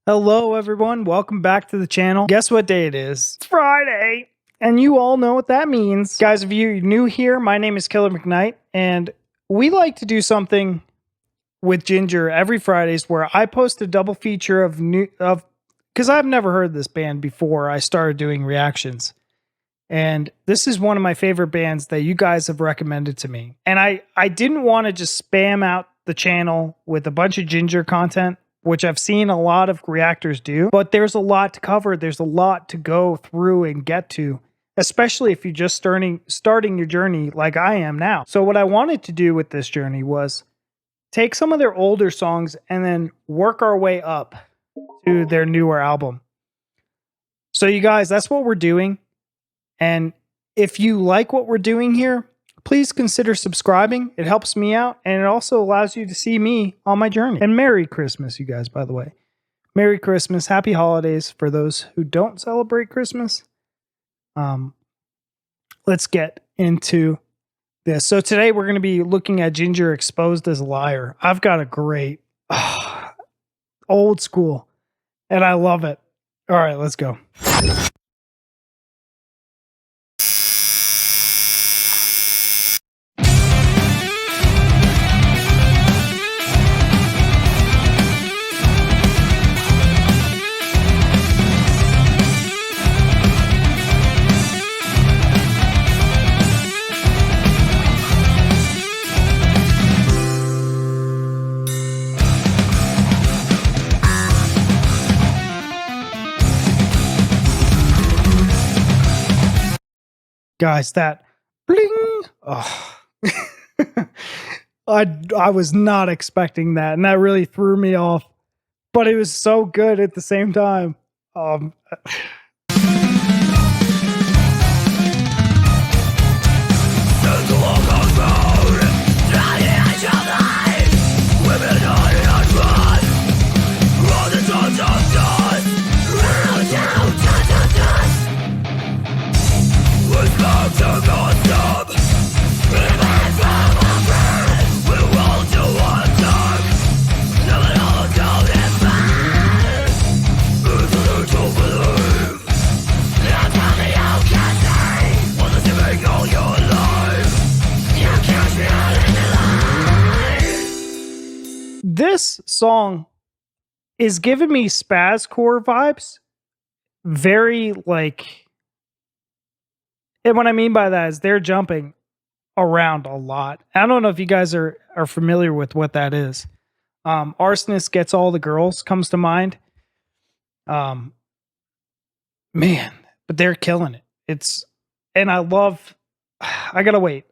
Hello, everyone. Welcome back to the channel. Guess what day it is? It's Friday. And you all know what that means. Guys, if you're new here, my name is Killer McKnight, and we like to do something with Jinjer every Fridays where I post a double feature of because I've never heard this band before I started doing reactions. And this is one of my favorite bands that you guys have recommended to me. And I didn't want to just spam out the channel with a bunch of Jinjer content, which I've seen a lot of reactors do, but there's a lot to cover. There's a lot to go through and get to, especially if you're just starting your journey like I am now. So what I wanted to do with this journey was take some of their older songs and then work our way up to their newer album. So you guys, that's what we're doing. And if you like what we're doing here, please consider subscribing. It helps me out, and it also allows you to see me on my journey. And Merry Christmas, you guys, by the way. Merry Christmas. Happy holidays for those who don't celebrate Christmas. Let's get into this. So today we're going to be looking at Jinjer Exposed as a Liar. I've got a great old school, and I love it. All right, let's go. Guys, that bling. Oh. I was not expecting that, and that really threw me off. But it was so good at the same time. This song is giving me spazcore vibes. Very like, and what I mean by that is they're jumping around a lot. I don't know if you guys are familiar with what that is. Arsonist Gets All the Girls comes to mind. Man, but they're killing it. And I love, I gotta wait.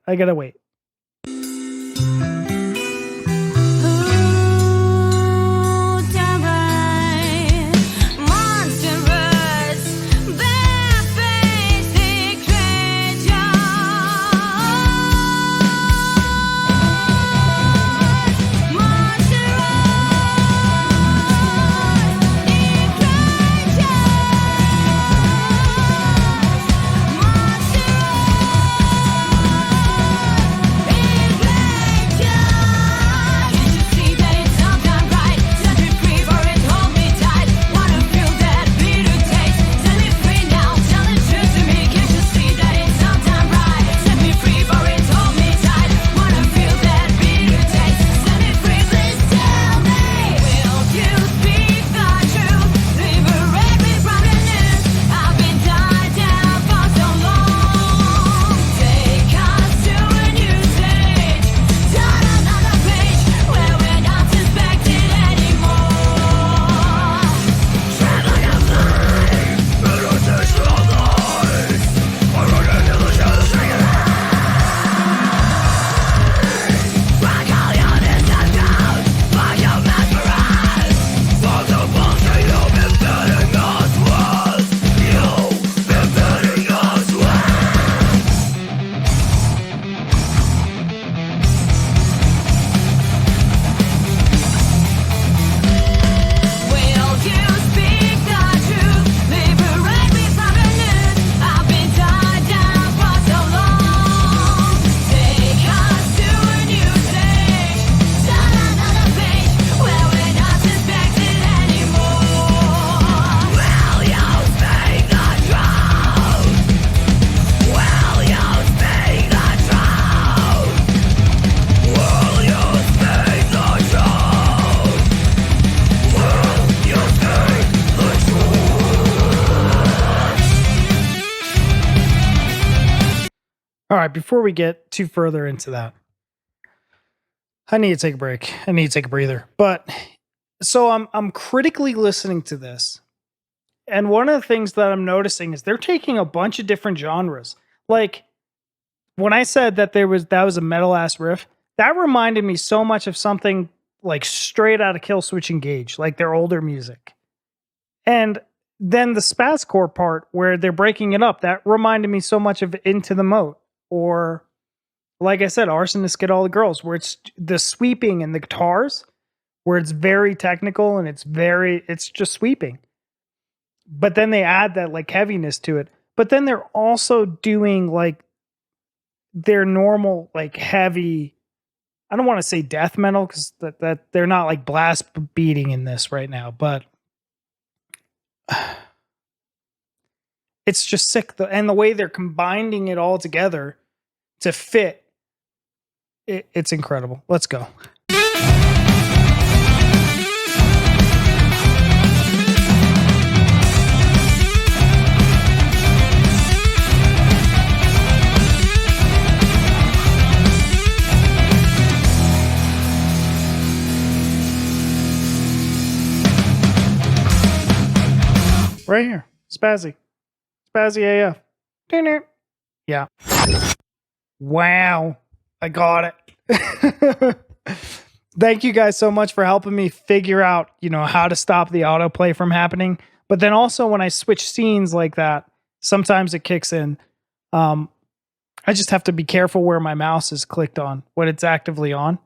All right, before we get too further into that, I need to take a break. I need to take a breather. But so I'm critically listening to this. And one of the things that I'm noticing is they're taking a bunch of different genres. Like when I said that that was a metal ass riff, that reminded me so much of something like straight out of Kill Switch Engage, like their older music. And then the spazcore part where they're breaking it up, that reminded me so much of Into the Moat, or like I said, Arsonists Get All the Girls, where it's the sweeping and the guitars, where it's very technical and it's just sweeping. But then they add that like heaviness to it. But then they're also doing like their normal, like heavy, I don't want to say death metal because that they're not like blast beating in this right now, but it's just sick. And the way they're combining it all together to fit, it's incredible. Let's go. Right here. Spazzy. Spazzy AF. Yeah. Wow. I got it. Thank you guys so much for helping me figure out, how to stop the autoplay from happening. But then also when I switch scenes like that, sometimes it kicks in. I just have to be careful where my mouse is clicked on, when it's actively on.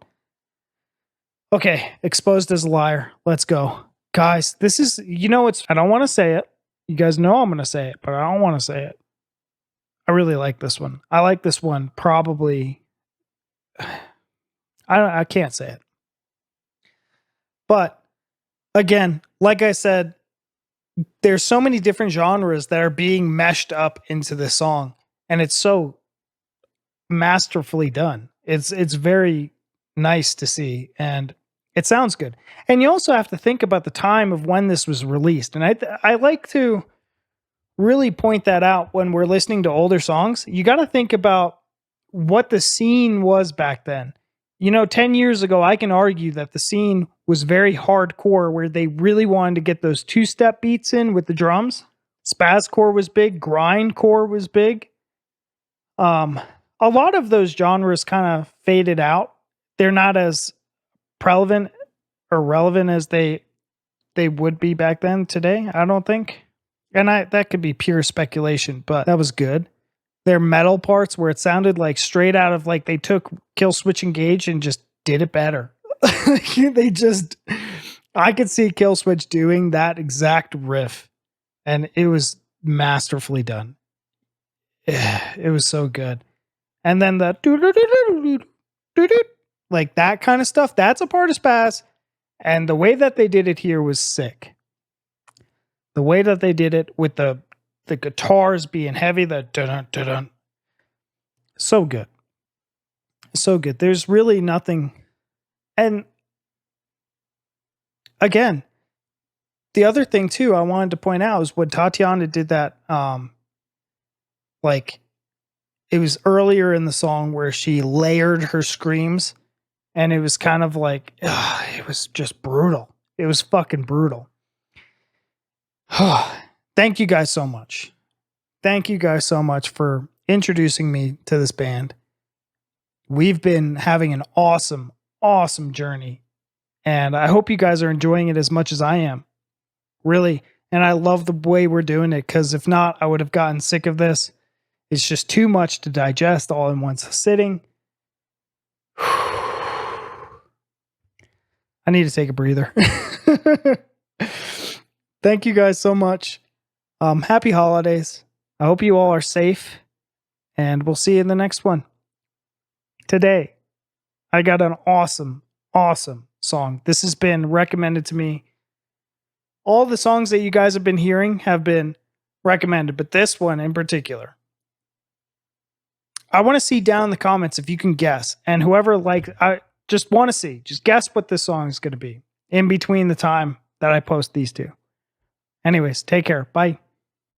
Okay, exposed as a liar. Let's go. Guys, this is, I don't want to say it. You guys know I'm going to say it, but I don't want to say it. I really like this one. I like this one probably. I can't say it. But again, like I said, there's so many different genres that are being meshed up into this song, and it's so masterfully done. It's very nice to see, and it sounds good. And you also have to think about the time of when this was released. And I like to really point that out when we're listening to older songs. You got to think about what the scene was back then. 10 years ago, I can argue that the scene was very hardcore, where they really wanted to get those two-step beats in with the drums. Spazcore was big. Grindcore was big. A lot of those genres kind of faded out. They're not as prevalent or relevant as they would be back then today, I don't think. And that could be pure speculation, but that was good. Their metal parts where it sounded like straight out of like they took Kill Switch Engage and just did it better. I could see Kill Switch doing that exact riff, and it was masterfully done. It was so good. And then the like that kind of stuff, that's a part of Spaz. And the way that they did it here was sick. The way that they did it with the guitars being heavy, the dun dun dun, so good. So good. There's really nothing. And again, the other thing too I wanted to point out is when Tatiana did that, like it was earlier in the song where she layered her screams, and it was kind of like, it was just brutal. It was fucking brutal. Thank you guys so much. Thank you guys so much for introducing me to this band. We've been having an awesome, awesome journey, and I hope you guys are enjoying it as much as I am. Really. And I love the way we're doing it, because if not, I would have gotten sick of this. It's just too much to digest all in one sitting. I need to take a breather. Thank you guys so much. Happy holidays. I hope you all are safe, and we'll see you in the next one. Today, I got an awesome, awesome song. This has been recommended to me. All the songs that you guys have been hearing have been recommended, but this one in particular, I want to see down in the comments if you can guess. And whoever, I just want to see, just guess what this song is going to be in between the time that I post these two. Anyways, take care. Bye.